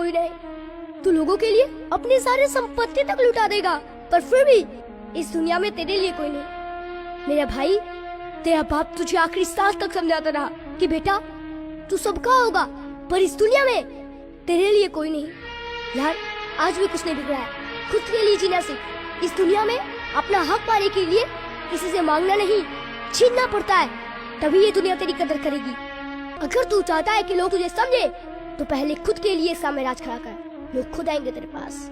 कोई नहीं। तू लोगों के लिए अपनी सारी संपत्ति तक लुटा देगा, पर फिर भी इस दुनिया में तेरे लिए कोई नहीं। मेरा भाई, तेरा बाप तुझे आखिरी सांस तक समझाता रहा कि बेटा तू सबका होगा, पर इस दुनिया में तेरे लिए कोई नहीं। यार, आज भी कुछ नहीं बिगड़ा है, खुद के लिए जीना सीख। इस दुनिया में अपना हक पाने के लिए किसी से मांगना नहीं, छीनना पड़ता है, तभी ये दुनिया तेरी कदर करेगी। अगर तू चाहता है कि लोग तुझे समझे, तो पहले खुद के लिए सामने राज खड़ा कर, लोग खुद आएंगे तेरे पास।